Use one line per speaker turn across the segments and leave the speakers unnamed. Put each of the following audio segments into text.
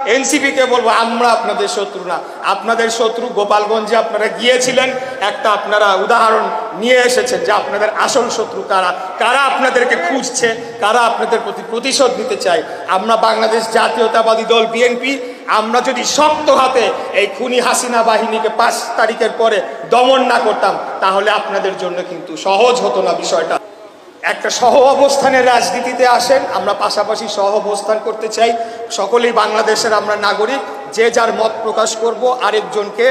NCP কে বলবো আমরা আপনাদের শত্রু না, আপনাদের শত্রু গোপালগঞ্জে আপনারা গিয়েছিলেন, একটা আপনারা উদাহরণ নিয়ে এসেছেন যে আপনাদের আসল শত্রু কারা, কারা আপনাদেরকে খুঁজছে, কারা আপনাদের প্রতি প্রতিশোধ নিতে চায়। আমরা বাংলাদেশ জাতীয়তাবাদী দল বিএনপি, আমরা যদি শক্ত হাতে এই খুনি হাসিনা বাহিনীকে 5 তারিখের পরে দমন না করতাম, তাহলে আপনাদের জন্য কিন্তু সহজ হতো না বিষয়টা। একটা সহ অবস্থানের রাজনীতিতে আসেন, আমরা পাশাপাশি সহ অবস্থান করতে চাই। সকলেই বাংলাদেশের আমরা নাগরিক, যে যার মত প্রকাশ করব, আরেকজনকে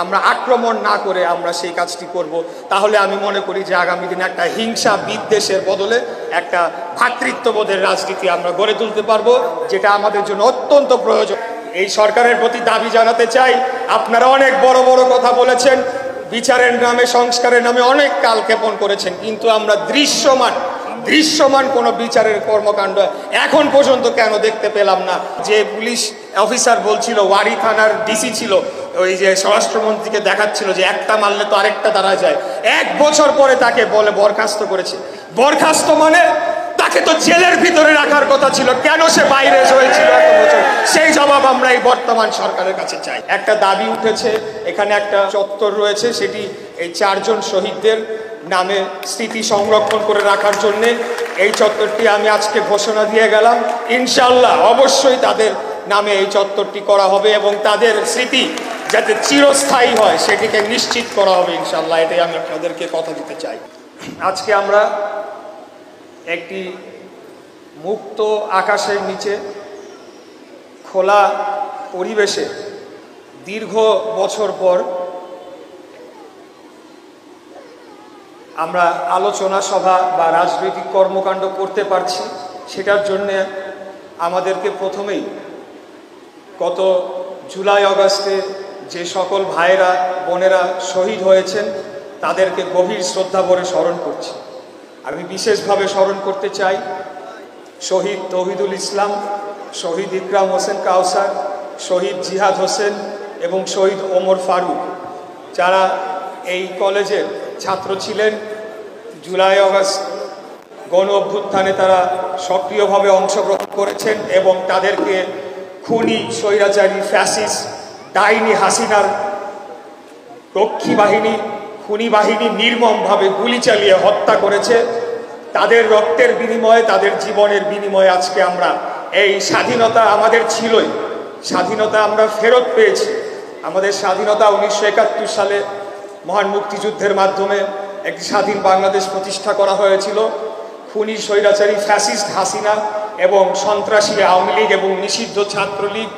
আমরা আক্রমণ না করে আমরা সেই কাজটি করব। তাহলে আমি মনে করি যে আগামী দিনে একটা হিংসা বিদ্বেষের বদলে একটা ভ্রাতৃত্ববোধের রাজনীতি আমরা গড়ে তুলতে পারবো, যেটা আমাদের জন্য অত্যন্ত প্রয়োজন। এই সরকারের প্রতি দাবি জানাতে চাই, আপনারা অনেক বড় বড় কথা বলেছেন, বিচারের নামে সংস্কারের নামে অনেক কালক্ষেপণ করেছেন, কিন্তু আমরা দৃশ্যমান কোনো বিচারের কর্মকাণ্ড এখন পর্যন্ত কেন দেখতে পেলাম না। যে পুলিশ অফিসার বলছিল, ওয়ারি থানার ডিসি ছিল, ওই যে স্বরাষ্ট্রমন্ত্রীকে দেখাচ্ছিল যে একটা মারলে তো আরেকটা দাঁড়া যায়, 1 বছর পরে তাকে বলে বরখাস্ত করেছে। বরখাস্ত মানে তাকে তো জেলের ভিতরে রাখার কথা ছিল, কেন সে বাইরে হয়েছিল এত বছর? সেই জবাব আমরা এই বর্তমান সরকারের কাছে চাই। একটা দাবি উঠেছে, এখানে একটা চত্বর রয়েছে, সেটি এই 4 জন শহীদদের নামে স্মৃতি সংরক্ষণ করে রাখার জন্য এই চত্বরটি আমি আজকে ঘোষণা দিয়ে গেলাম। ইনশাআল্লাহ অবশ্যই তাদের নামে এই চত্বরটি করা হবে এবং তাদের স্মৃতি যাতে চিরস্থায়ী হয় সেটিকে নিশ্চিত করা হবে ইনশাআল্লাহ। এটাই আমি আপনাদেরকে কথা দিতে চাই। আজকে আমরা একটি মুক্ত আকাশের নিচে খোলা পরিবেশে দীর্ঘ বছর পর আমরা আলোচনা সভা বা রাজনৈতিক কর্মকাণ্ড করতে পারছি। সেটার জন্যে আমাদেরকে প্রথমেই গত জুলাই আগস্টে যে সকল ভাইয়েরা বোনেরা শহীদ হয়েছেন তাদেরকে গভীর শ্রদ্ধা ভরে স্মরণ করছি। আমি বিশেষভাবে স্মরণ করতে চাই শহীদ তৌহিদুল ইসলাম, শহীদ ইকরাম হোসেন কাউসার, শহীদ জিহাদ হোসেন এবং শহীদ ওমর ফারুক, যারা এই কলেজের ছাত্র ছিলেন। জুলাই আগস্ট গণ অভ্যুত্থানে তারা সক্রিয়ভাবে অংশগ্রহণ করেছেন এবং তাদেরকে খুনি স্বৈরাচারী ফ্যাসিস্ট ডাইনি হাসিনার রক্ষী বাহিনী, খুনি বাহিনী নির্মমভাবে গুলি চালিয়ে হত্যা করেছে। তাদের রক্তের বিনিময়ে, তাদের জীবনের বিনিময়ে আজকে আমরা এই স্বাধীনতা আমাদের ছিলই, স্বাধীনতা আমরা ফেরত পেয়েছি। আমাদের স্বাধীনতা 1971 সালে মহান মুক্তিযুদ্ধের মাধ্যমে একটি স্বাধীন বাংলাদেশ প্রতিষ্ঠা করা হয়েছিল। খুনি স্বৈরাচারী ফ্যাসিস্ট হাসিনা এবং সন্ত্রাসী আওয়ামী লীগ এবং নিষিদ্ধ ছাত্রলীগ